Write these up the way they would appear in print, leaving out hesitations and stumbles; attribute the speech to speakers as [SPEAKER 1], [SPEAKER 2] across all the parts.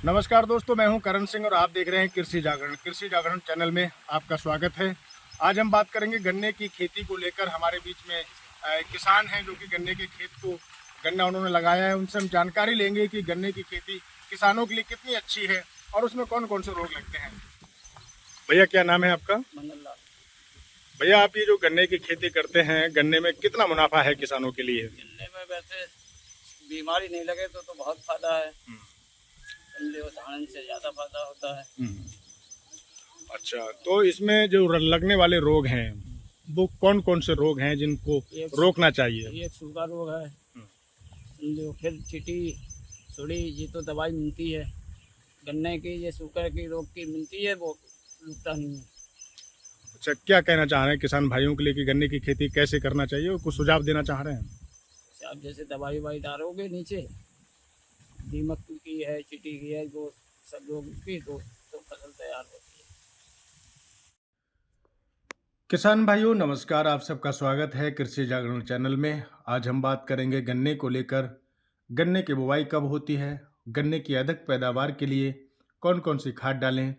[SPEAKER 1] नमस्कार दोस्तों, मैं हूं करण सिंह और आप देख रहे हैं कृषि जागरण। कृषि जागरण चैनल में आपका स्वागत है। आज हम बात करेंगे गन्ने की खेती को लेकर। हमारे बीच में किसान हैं जो कि गन्ने के खेत को गन्ना उन्होंने लगाया है। उनसे हम जानकारी लेंगे कि गन्ने की खेती किसानों के लिए कितनी अच्छी है और उसमें कौन कौन से रोग लगते हैं। भैया, क्या नाम है आपका?
[SPEAKER 2] मंगललाल।
[SPEAKER 1] भैया, आप ये जो गन्ने की खेती करते हैं, गन्ने में कितना मुनाफा है किसानों के लिए?
[SPEAKER 2] गन्ने में वैसे बीमारी नहीं लगे तो बहुत फायदा है। गन्ने उदाहरण से ज्यादा फायदा होता है।
[SPEAKER 1] अच्छा, तो इसमें जो लगने वाले रोग हैं वो कौन कौन से रोग हैं जिनको रोकना चाहिए?
[SPEAKER 2] ये सूखा रोग है। समझो, फिर चीटी, सुड़ी, ये तो दवाई मिलती है गन्ने की। ये सूखे की रोग की मिलती है, वो रुकता नहीं है।
[SPEAKER 1] अच्छा, क्या कहना चाह रहे हैं किसान भाइयों के लिए कि गन्ने की खेती कैसे करना चाहिए और कुछ सुझाव देना चाह रहे हैं?
[SPEAKER 2] आप जैसे दवाई वाई डालोगे नीचे, दीमक की है, चीटी की है, वो सब रोग की तो फसल तैयार होती है।
[SPEAKER 1] किसान भाइयों नमस्कार, आप सबका स्वागत है कृषि जागरण चैनल में। आज हम बात करेंगे गन्ने को लेकर। गन्ने की बुवाई कब होती है, गन्ने की अधिक पैदावार के लिए कौन कौन सी खाद डालें,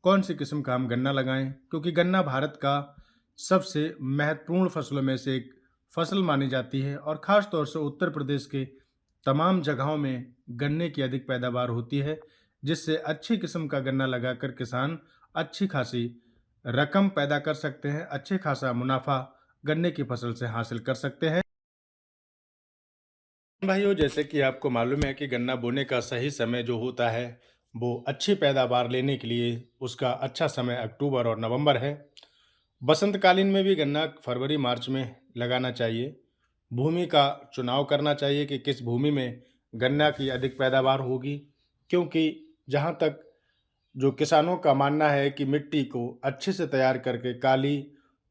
[SPEAKER 1] कौन सी किस्म का हम गन्ना लगाएं, क्योंकि गन्ना भारत का सबसे महत्वपूर्ण फसलों में से एक फसल मानी जाती है और ख़ास तौर से उत्तर प्रदेश के तमाम जगहों में गन्ने की अधिक पैदावार होती है, जिससे अच्छी किस्म का गन्ना लगाकर किसान अच्छी खासी रकम पैदा कर सकते हैं, अच्छे खासा मुनाफा गन्ने की फसल से हासिल कर सकते हैं। भाइयों, जैसे कि आपको मालूम है कि गन्ना बोने का सही समय जो होता है वो अच्छी पैदावार लेने के लिए उसका अच्छा समय अक्टूबर और नवंबर है। बसंतकालीन में भी गन्ना फरवरी मार्च में लगाना चाहिए। भूमि का चुनाव करना चाहिए कि किस भूमि में गन्ना की अधिक पैदावार होगी, क्योंकि जहाँ तक जो किसानों का मानना है कि मिट्टी को अच्छे से तैयार करके काली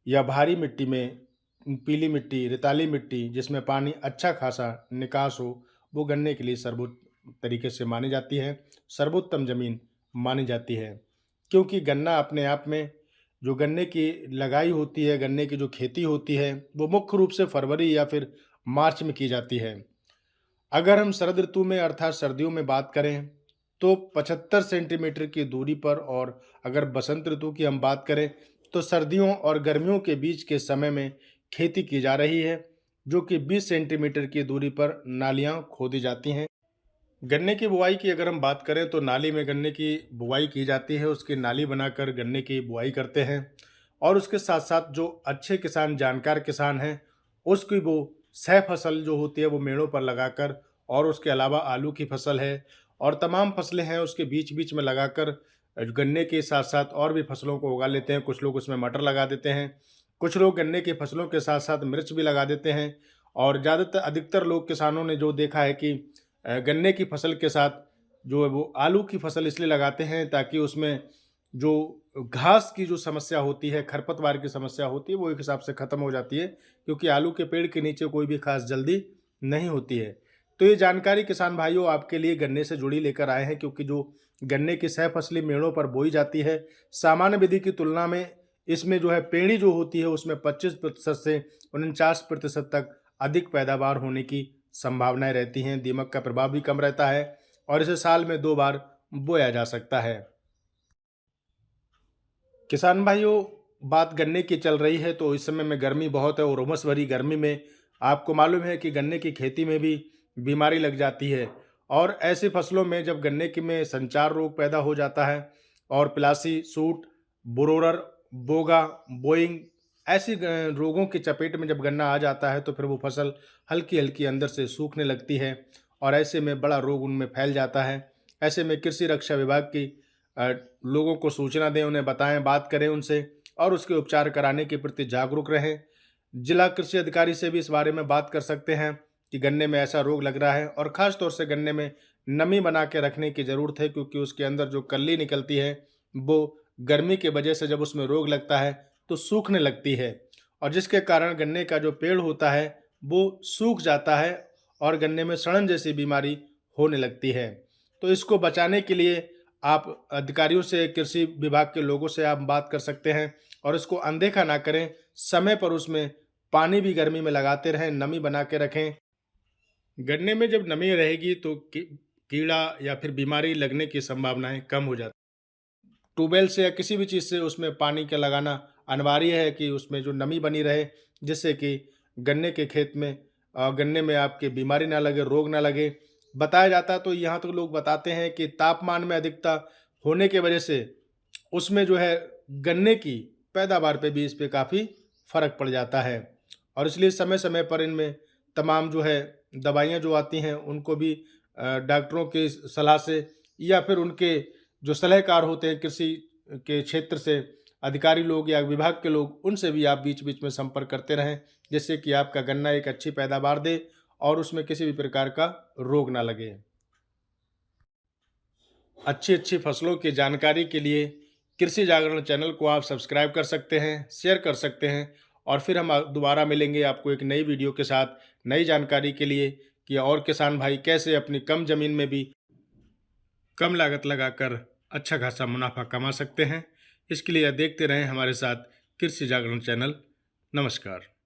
[SPEAKER 1] या भारी मिट्टी में, पीली मिट्टी, रेताली मिट्टी जिसमें पानी अच्छा खासा निकास हो, वो गन्ने के लिए सर्वोत्तम तरीके से मानी जाती है, सर्वोत्तम ज़मीन मानी जाती है। क्योंकि गन्ना अपने आप में जो गन्ने की लगाई होती है, गन्ने की जो खेती होती है, वो मुख्य रूप से फरवरी या फिर मार्च में की जाती है। अगर हम शरद ऋतु में अर्थात सर्दियों में बात करें तो 75 सेंटीमीटर की दूरी पर, और अगर बसंत ऋतु की हम बात करें तो सर्दियों और गर्मियों के बीच के समय में खेती की जा रही है, जो कि 20 सेंटीमीटर की दूरी पर नालियां खोदी जाती हैं। गन्ने की बुआई की अगर हम बात करें तो नाली में गन्ने की बुआई की जाती है, उसकी नाली बनाकर गन्ने की बुआई करते हैं। और उसके साथ साथ जो अच्छे किसान, जानकार किसान हैं, उसकी वो सह फसल जो होती है वो मेड़ों पर लगाकर, और उसके अलावा आलू की फसल है और तमाम फसलें हैं उसके बीच बीच में लगाकर गन्ने के साथ साथ और भी फसलों को उगा लेते हैं। कुछ लोग उसमें मटर लगा देते हैं, कुछ लोग गन्ने की फसलों के साथ साथ मिर्च भी लगा देते हैं। और ज़्यादातर अधिकतर लोग किसानों ने जो देखा है कि गन्ने की फसल के साथ जो है वो आलू की फसल इसलिए लगाते हैं ताकि उसमें जो घास की जो समस्या होती है, खरपतवार की समस्या होती है, वो एक हिसाब से ख़त्म हो जाती है, क्योंकि आलू के पेड़ के नीचे कोई भी खास जल्दी नहीं होती है। तो ये जानकारी किसान भाइयों आपके लिए गन्ने से जुड़ी लेकर आए हैं, क्योंकि जो गन्ने की सह फसली मेड़ों पर बोई जाती है, सामान्य विधि की तुलना में इसमें जो है पेड़ी जो होती है उसमें 25% से 49% तक अधिक पैदावार होने की संभावनाएं रहती हैं। दीमक का प्रभाव भी कम रहता है और इसे साल में 2 बार बोया जा सकता है। किसान भाइयों, बात गन्ने की चल रही है तो इस समय में गर्मी बहुत है और उमस भरी गर्मी में आपको मालूम है कि गन्ने की खेती में भी बीमारी लग जाती है। और ऐसी फसलों में जब गन्ने की में संचार रोग पैदा हो जाता है और पिलासी, सूट, बुरोरर, बोगा, बोइंग, ऐसी रोगों की चपेट में जब गन्ना आ जाता है तो फिर वो फसल हल्की हल्की अंदर से सूखने लगती है और ऐसे में बड़ा रोग उनमें फैल जाता है। ऐसे में कृषि रक्षा विभाग की लोगों को सूचना दें, उन्हें बताएं, बात करें उनसे और उसके उपचार कराने के प्रति जागरूक रहें। जिला कृषि अधिकारी से भी इस बारे में बात कर सकते हैं कि गन्ने में ऐसा रोग लग रहा है, और ख़ास तौर से गन्ने में नमी बना के रखने की ज़रूरत है, क्योंकि उसके अंदर जो कल्ली निकलती है वो गर्मी की वजह से जब उसमें रोग लगता है तो सूखने लगती है, और जिसके कारण गन्ने का जो पेड़ होता है वो सूख जाता है और गन्ने में सड़न जैसी बीमारी होने लगती है। तो इसको बचाने के लिए आप अधिकारियों से, कृषि विभाग के लोगों से आप बात कर सकते हैं और इसको अनदेखा ना करें। समय पर उसमें पानी भी गर्मी में लगाते रहें, नमी बना के रखें। गन्ने में जब नमी रहेगी तो कीड़ा या फिर बीमारी लगने की संभावनाएं कम हो जाती। ट्यूबवेल से या किसी भी चीज़ से उसमें पानी का लगाना अनिवार्य है कि उसमें जो नमी बनी रहे, जिससे कि गन्ने के खेत में गन्ने में आपके बीमारी ना लगे, रोग ना लगे। बताया जाता है, तो यहाँ तो लोग बताते हैं कि तापमान में अधिकता होने की वजह से उसमें जो है गन्ने की पैदावार पे भी इस पे काफ़ी फ़र्क पड़ जाता है। और इसलिए समय-समय पर इनमें तमाम जो है दवाइयाँ जो आती हैं उनको भी डॉक्टरों की सलाह से या फिर उनके जो सलाहकार होते हैं कृषि के क्षेत्र से, अधिकारी लोग या विभाग के लोग, उनसे भी आप बीच-बीच में संपर्क करते रहें, जिससे कि आपका गन्ना एक अच्छी पैदावार दे और उसमें किसी भी प्रकार का रोग ना लगे। अच्छी-अच्छी फसलों की जानकारी के लिए कृषि जागरण चैनल को आप सब्सक्राइब कर सकते हैं, शेयर कर सकते हैं और फिर हम दोबारा मिलेंगे आपको एक नई वीडियो के साथ, नई जानकारी के लिए कि और किसान भाई कैसे अपनी कम ज़मीन में भी कम लागत लगाकर अच्छा खासा मुनाफा कमा सकते हैं। इसके लिए देखते रहें हमारे साथ कृषि जागरण चैनल। नमस्कार।